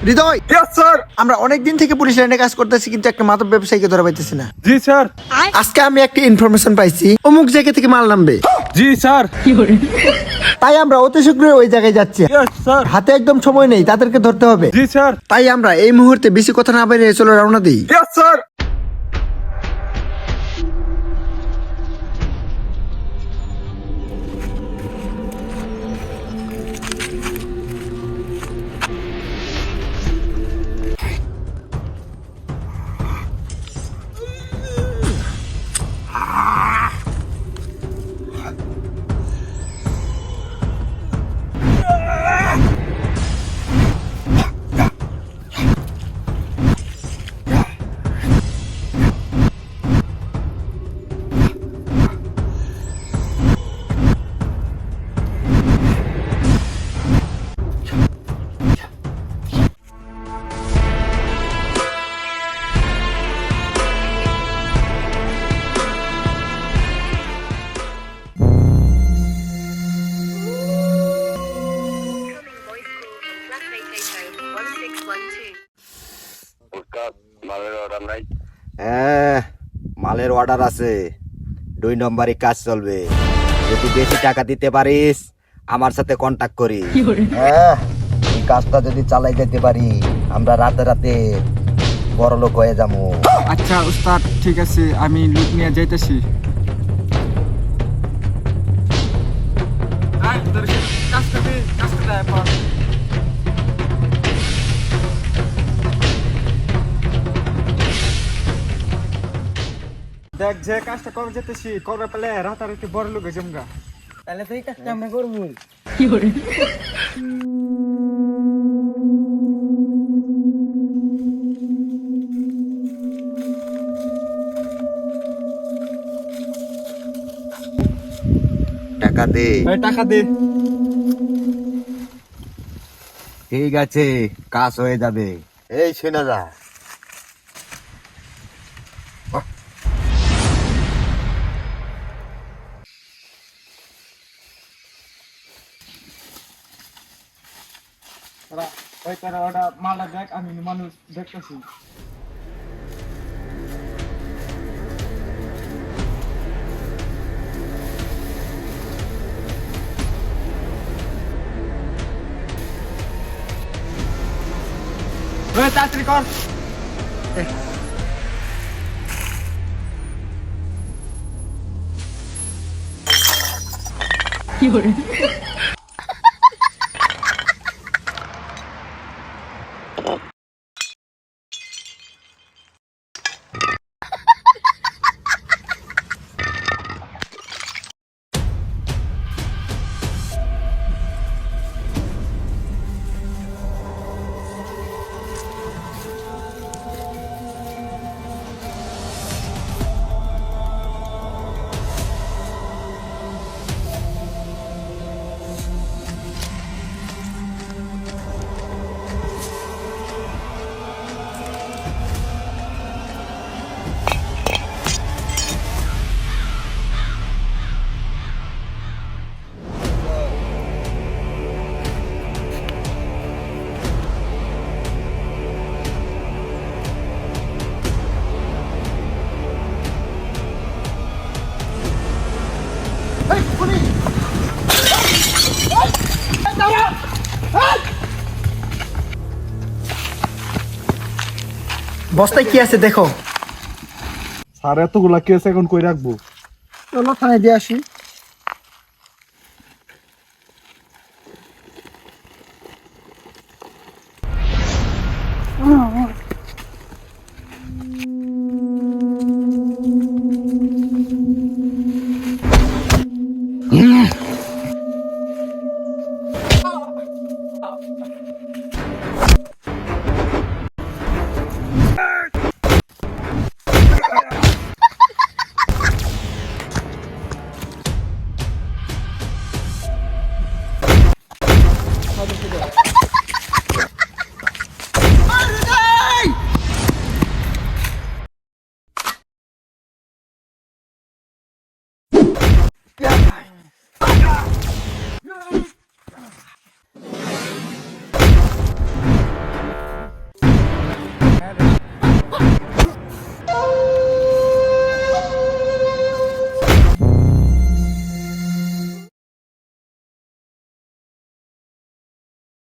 হৃদয়, yes sir. আমরা অনেক দিন থেকে পুলিশ লাইনে কাজ করতেছি, কিন্তু একটা মাদক ব্যবসায়ীকে ধরা পাইতেছি না। जी सर। আজকে আমি একটা ইনফরমেশন পাইছি, অমুক জায়গা থেকে মাল নামবে। जी सर। তাই আমরা অতি শীঘ্রই ওই জায়গায় যাচ্ছি। Yes sir. হাতে একদম সময় নেই, তাদেরকে ধরতে হবে। जी सर। তাই আমরা এই মুহূর্তে বেশি কথা না বাইরে চলো রওনা দিই। Yes sir. হ্যাঁ, মালের অর্ডার আছে, 2 নম্বরে কাজ চলবে। যদি বেশি টাকা দিতে পারিস আমার সাথে কন্টাক্ট করি। হ্যাঁ, এই কাজটা যদি চালাই যেতে পারি আমরা রাতে রাতে বড় লোক হয়ে যাবো। আচ্ছা উস্তাদ, ঠিক আছে, আমি লুট নিয়ে যাইতেছি। দেখ, যে কাজটা করে যেতেছি, করে পেলে রাতারাতি বড় লোক জমগা। তাহলে তো এই কাজটা আমরা করবো। টাকা দে। টাকা দে। ঠিক আছে, কাজ হয়ে যাবে। এই শোনা যা, ওই তারা ওটা মালটা দেখ, আমি মানুষ দেখতেছি। তাড়াতাড়ি কর। বস্তায় কি আছে দেখো। স্যার, এতগুলা কেস এখন কই রাখবো? চলো থানায় দিয়ে আসি। হ্যাঁ রে।